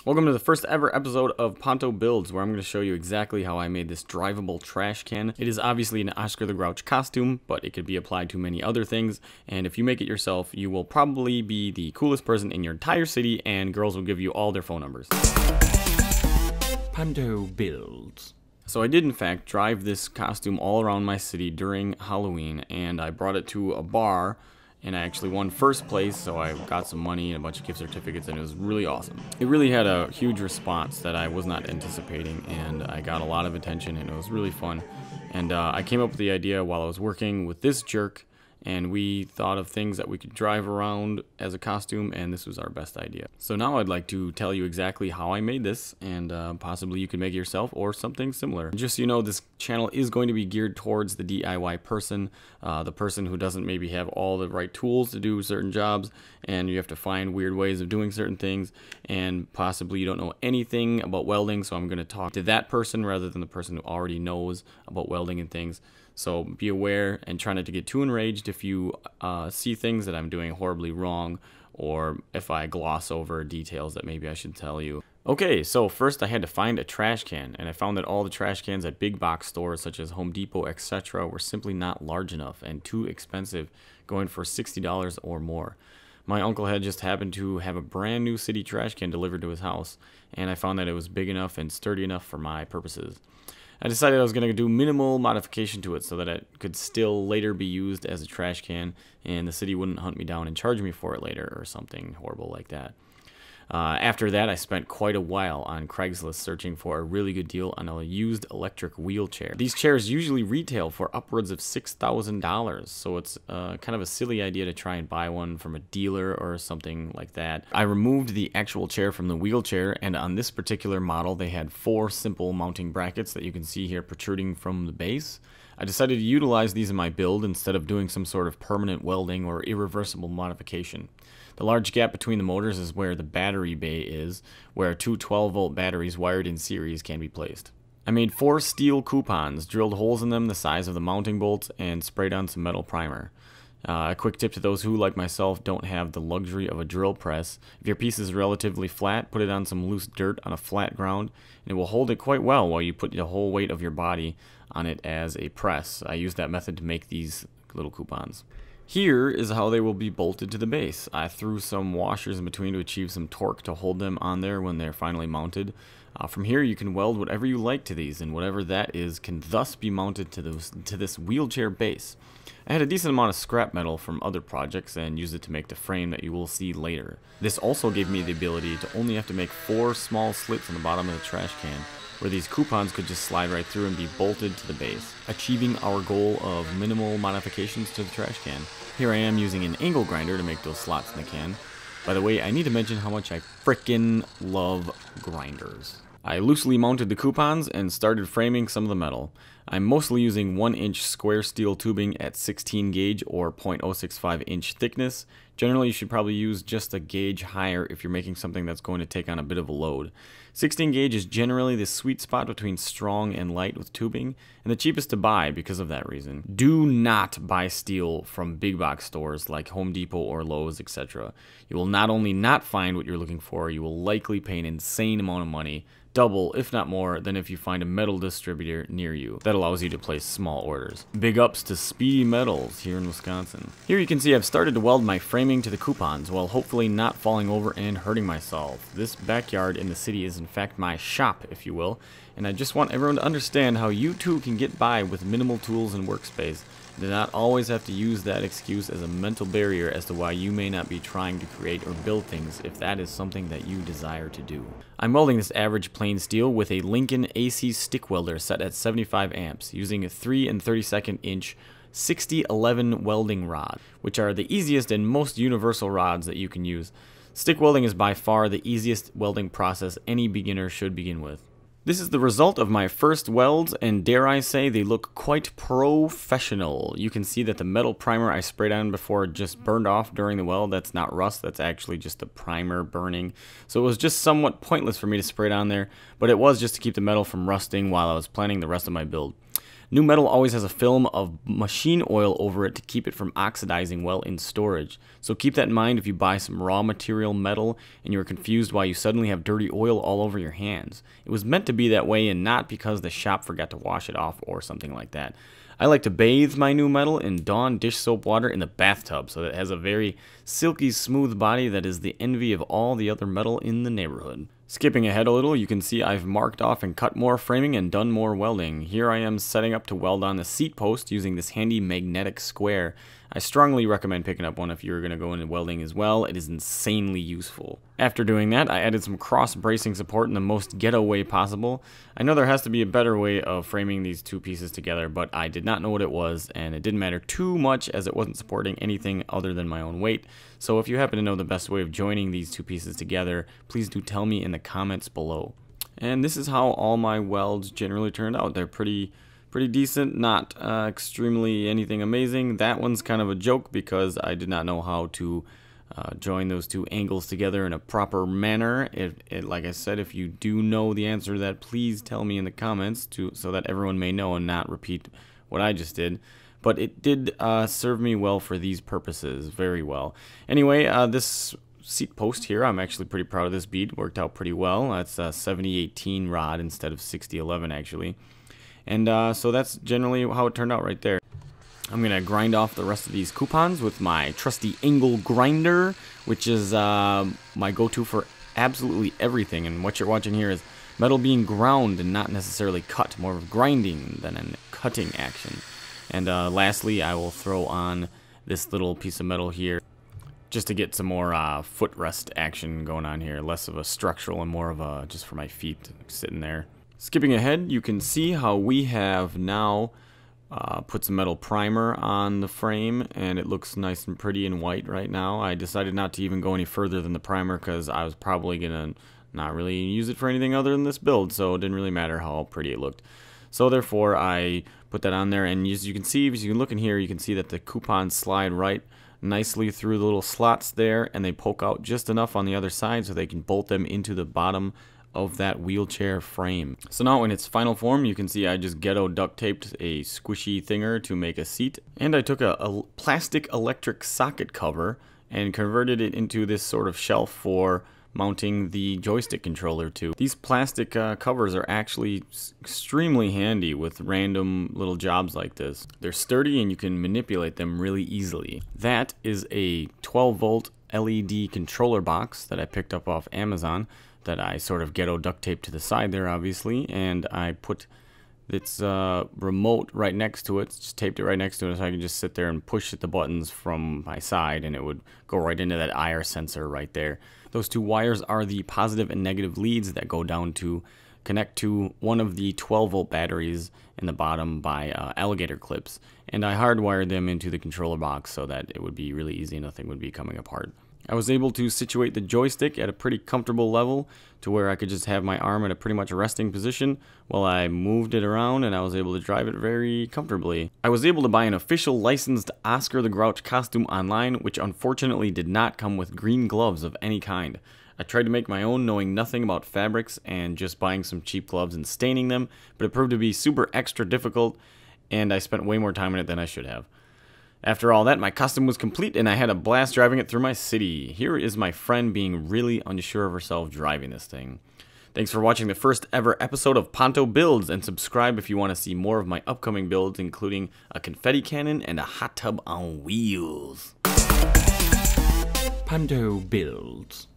Welcome to the first ever episode of Ponto Builds, where I'm going to show you exactly how I made this drivable trash can. It is obviously an Oscar the Grouch costume, but it could be applied to many other things, and if you make it yourself, you will probably be the coolest person in your entire city, and girls will give you all their phone numbers. Ponto Builds. So I did in fact drive this costume all around my city during Halloween, and I brought it to a bar, and I actually won first place, so I got some money and a bunch of gift certificates, and it was really awesome. It really had a huge response that I was not anticipating, and I got a lot of attention, and it was really fun. And I came up with the idea while I was working with this jerk, and we thought of things that we could drive around as a costume, and this was our best idea. So now I'd like to tell you exactly how I made this, and possibly you could make it yourself or something similar. Just so you know, this channel is going to be geared towards the DIY person, the person who doesn't maybe have all the right tools to do certain jobs, and you have to find weird ways of doing certain things, and possibly you don't know anything about welding, so I'm going to talk to that person rather than the person who already knows about welding and things. So be aware and try not to get too enraged if you see things that I'm doing horribly wrong, or if I gloss over details that maybe I should tell you. Okay, so first I had to find a trash can, and I found that all the trash cans at big box stores such as Home Depot, etc. were simply not large enough and too expensive, going for $60 or more. My uncle had just happened to have a brand new city trash can delivered to his house, and I found that it was big enough and sturdy enough for my purposes. I decided I was going to do minimal modification to it so that it could still later be used as a trash can, and the city wouldn't hunt me down and charge me for it later or something horrible like that. After that, I spent quite a while on Craigslist searching for a really good deal on a used electric wheelchair. These chairs usually retail for upwards of $6,000, so it's kind of a silly idea to try and buy one from a dealer or something like that. I removed the actual chair from the wheelchair, and on this particular model, they had 4 simple mounting brackets that you can see here protruding from the base. I decided to utilize these in my build instead of doing some sort of permanent welding or irreversible modification. The large gap between the motors is where the battery bay is, where 2 12-volt batteries wired in series can be placed. I made 4 steel coupons, drilled holes in them the size of the mounting bolts, and sprayed on some metal primer. A quick tip to those who, like myself, don't have the luxury of a drill press: if your piece is relatively flat, put it on some loose dirt on a flat ground, and it will hold it quite well while you put the whole weight of your body on it as a press. I used that method to make these little coupons. Here is how they will be bolted to the base. I threw some washers in between to achieve some torque to hold them on there when they're finally mounted. From here you can weld whatever you like to these, and whatever that is can thus be mounted to this wheelchair base. I had a decent amount of scrap metal from other projects and used it to make the frame that you will see later. This also gave me the ability to only have to make 4 small slits on the bottom of the trash can, where these coupons could just slide right through and be bolted to the base, achieving our goal of minimal modifications to the trash can. Here I am using an angle grinder to make those slots in the can. By the way, I need to mention how much I frickin' love grinders. I loosely mounted the coupons and started framing some of the metal. I'm mostly using 1-inch square steel tubing at 16 gauge or 0.065 inch thickness. Generally, you should probably use just a gauge higher if you're making something that's going to take on a bit of a load. 16 gauge is generally the sweet spot between strong and light with tubing, and the cheapest to buy because of that reason. Do not buy steel from big box stores like Home Depot or Lowe's, etc. You will not only not find what you're looking for, you will likely pay an insane amount of money, double, if not more, than if you find a metal distributor near you that allows you to place small orders. Big ups to Speedy Metals here in Wisconsin. Here you can see I've started to weld my framing to the coupons while hopefully not falling over and hurting myself. This backyard in the city is in fact my shop, if you will, and I just want everyone to understand how you too can get by with minimal tools and workspace. Do not always have to use that excuse as a mental barrier as to why you may not be trying to create or build things if that is something that you desire to do. I'm welding this average plain steel with a Lincoln AC stick welder set at 75 amps using a 3 32 inch 6011 welding rod, which are the easiest and most universal rods that you can use. Stick welding is by far the easiest welding process any beginner should begin with. This is the result of my first welds, and dare I say they look quite professional. You can see that the metal primer I sprayed on before just burned off during the weld. That's not rust, that's actually just the primer burning. So it was just somewhat pointless for me to spray it on there, but it was just to keep the metal from rusting while I was planning the rest of my build. New metal always has a film of machine oil over it to keep it from oxidizing while in storage. So keep that in mind if you buy some raw material metal and you're confused why you suddenly have dirty oil all over your hands. It was meant to be that way and not because the shop forgot to wash it off or something like that. I like to bathe my new metal in Dawn dish soap water in the bathtub so that it has a very silky smooth body that is the envy of all the other metal in the neighborhood. Skipping ahead a little, you can see I've marked off and cut more framing and done more welding. Here I am setting up to weld on the seat post using this handy magnetic square. I strongly recommend picking up one if you're going to go into welding as well. It is insanely useful. After doing that, I added some cross bracing support in the most ghetto way possible. I know there has to be a better way of framing these two pieces together, but I did not know what it was, and it didn't matter too much as it wasn't supporting anything other than my own weight. So if you happen to know the best way of joining these two pieces together, please do tell me in the comments below. And this is how all my welds generally turned out. They're pretty decent, not extremely anything amazing. That one's kind of a joke because I did not know how to join those two angles together in a proper manner. Like I said, if you do know the answer to that, please tell me in the comments so that everyone may know and not repeat what I just did. But it did serve me well for these purposes, very well. Anyway, this seat post here, I'm actually pretty proud of this bead. Worked out pretty well. That's a 7018 rod instead of 6011 actually. And so that's generally how it turned out right there. I'm going to grind off the rest of these coupons with my trusty angle grinder, which is my go-to for absolutely everything. And what you're watching here is metal being ground and not necessarily cut, more of grinding than a cutting action. And lastly, I will throw on this little piece of metal here just to get some more footrest action going on here. Less of a structural and more of a just for my feet sitting there. Skipping ahead, you can see how we have now put some metal primer on the frame, and it looks nice and pretty and white right now. I decided not to even go any further than the primer because I was probably going to not really use it for anything other than this build, so it didn't really matter how pretty it looked. So therefore, I put that on there, and as you can see, if you can look in here, you can see that the coupons slide right nicely through the little slots there, and they poke out just enough on the other side so they can bolt them into the bottom of that wheelchair frame. So now in its final form, you can see I just ghetto duct taped a squishy thinger to make a seat, and I took a plastic electric socket cover and converted it into this sort of shelf for mounting the joystick controller to. These plastic covers are actually extremely handy with random little jobs like this. They're sturdy and you can manipulate them really easily. That is a 12-volt LED controller box that I picked up off Amazon that I sort of ghetto duct taped to the side there, obviously, and I put its remote right next to it, just taped it right next to it so I can just sit there and push the buttons from my side and it would go right into that IR sensor right there. Those two wires are the positive and negative leads that go down to connect to one of the 12-volt batteries in the bottom by alligator clips, and I hardwired them into the controller box so that it would be really easy, nothing would be coming apart. I was able to situate the joystick at a pretty comfortable level to where I could just have my arm at a pretty much resting position while I moved it around, and I was able to drive it very comfortably. I was able to buy an official licensed Oscar the Grouch costume online, which unfortunately did not come with green gloves of any kind. I tried to make my own knowing nothing about fabrics and just buying some cheap gloves and staining them, but it proved to be super extra difficult, and I spent way more time on it than I should have. After all that, my costume was complete and I had a blast driving it through my city. Here is my friend being really unsure of herself driving this thing. Thanks for watching the first ever episode of Ponto Builds, and subscribe if you want to see more of my upcoming builds, including a confetti cannon and a hot tub on wheels. Ponto Builds.